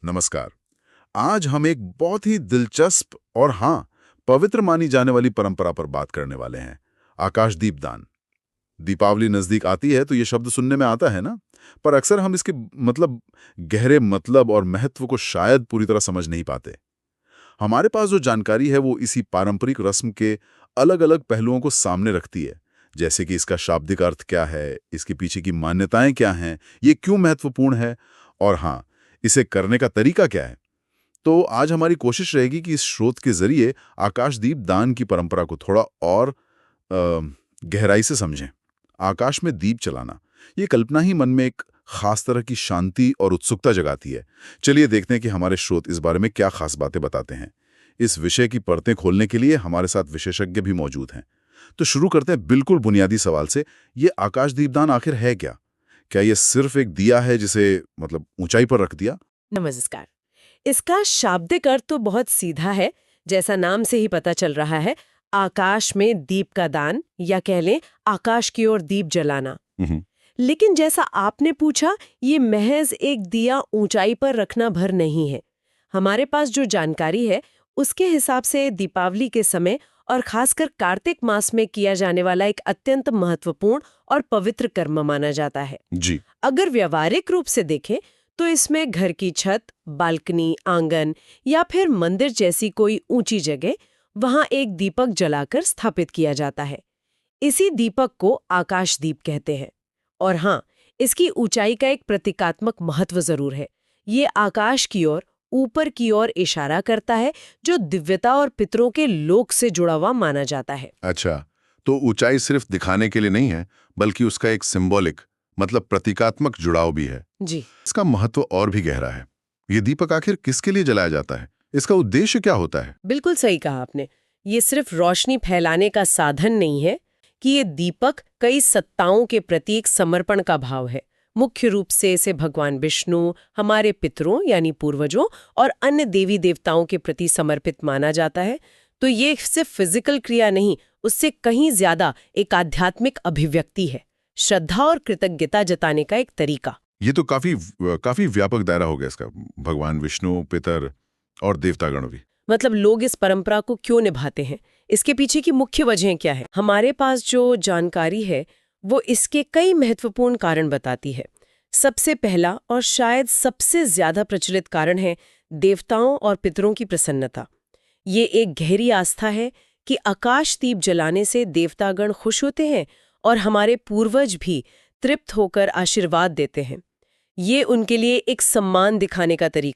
नमस्कार। आज हम एक बहुत ही दिलचस्प और हाँ, पवित्र मानी जाने वाली परंपरा पर बात करने वाले हैं। आकाश दीपदान। दीपावली नजदीक आती है तो ये शब्द सुनने में आता है ना, पर अक्सर हम इसके गहरे मतलब और महत्व को शायद पूरी तरह समझ नहीं पाते। हमारे पास जो जानकारी है वो इसी पारंपरिक रस्म के अलग अलग पहलुओं को सामने रखती है, जैसे कि इसका शाब्दिक अर्थ क्या है, इसके पीछे की मान्यताएं क्या हैं, ये क्यों महत्वपूर्ण है, और हाँ, इसे करने का तरीका क्या है। तो आज हमारी कोशिश रहेगी कि इस स्रोत के जरिए आकाशदीप दान की परंपरा को थोड़ा और गहराई से समझें। आकाश में दीप जलाना, ये कल्पना ही मन में एक खास तरह की शांति और उत्सुकता जगाती है। चलिए देखते हैं कि हमारे स्रोत इस बारे में क्या खास बातें बताते हैं। इस विषय की परतें खोलने के लिए हमारे साथ विशेषज्ञ भी मौजूद हैं। तो शुरू करते हैं बिल्कुल बुनियादी सवाल से। ये आकाश दीपदान आखिर है क्या? क्या ये सिर्फ एक दिया है जिसे ऊंचाई पर रख दिया? नमस्कार। इसका शाब्दिक अर्थ तो बहुत सीधा है, जैसा नाम से ही पता चल रहा है। आकाश में दीप का दान, या कह लें आकाश की ओर दीप जलाना। हम्म। लेकिन जैसा आपने पूछा, ये महज एक दिया ऊंचाई पर रखना भर नहीं है। हमारे पास जो जानकारी है उसके हिसाब से दीपावली के समय और खासकर कार्तिक मास में किया जाने वाला एक अत्यंत महत्वपूर्ण और पवित्र कर्म माना जाता है। जी। अगर व्यवहारिक रूप से देखें तो इसमें घर की छत, बालकनी, आंगन या फिर मंदिर जैसी कोई ऊंची जगह, वहां एक दीपक जलाकर स्थापित किया जाता है। इसी दीपक को आकाश दीप कहते हैं। और हाँ, इसकी ऊंचाई का एक प्रतीकात्मक महत्व जरूर है। ये आकाश की ओर, ऊपर की ओर इशारा करता है, जो दिव्यता और पितरों के लोक से जुड़ा हुआ माना जाता है। अच्छा, तो ऊंचाई सिर्फ दिखाने के लिए नहीं है, बल्कि उसका एक सिंबॉलिक प्रतीकात्मक जुड़ाव भी है। जी, इसका महत्व और भी गहरा है। ये दीपक आखिर किसके लिए जलाया जाता है? इसका उद्देश्य क्या होता है? बिल्कुल सही कहा आपने। ये सिर्फ रोशनी फैलाने का साधन नहीं है कि ये दीपक कई सत्ताओं के प्रति एक समर्पण का भाव है। मुख्य रूप से इसे भगवान विष्णु, हमारे पितरों यानी पूर्वजों और अन्य देवी देवताओं के प्रति समर्पित माना जाता है। तो ये सिर्फ फिजिकल क्रिया नहीं, उससे कहीं ज्यादा एक आध्यात्मिक अभिव्यक्ति है, श्रद्धा और कृतज्ञता जताने का एक तरीका। ये तो काफी काफी व्यापक दायरा हो गया इसका। भगवान विष्णु, पितर और देवतागण भी। मतलब लोग इस परंपरा को क्यों निभाते हैं, इसके पीछे की मुख्य वजह क्या है? हमारे पास जो जानकारी है वो इसके कई महत्वपूर्ण कारण बताती है। सबसे पहला और शायद सबसे ज्यादा प्रचलित कारण है देवताओं और पितरों की प्रसन्नता। ये एक गहरी आस्था है कि आकाश दीप जलाने से देवतागण खुश होते हैं और हमारे पूर्वज भी तृप्त होकर आशीर्वाद देते हैं। ये उनके लिए एक सम्मान दिखाने का तरीका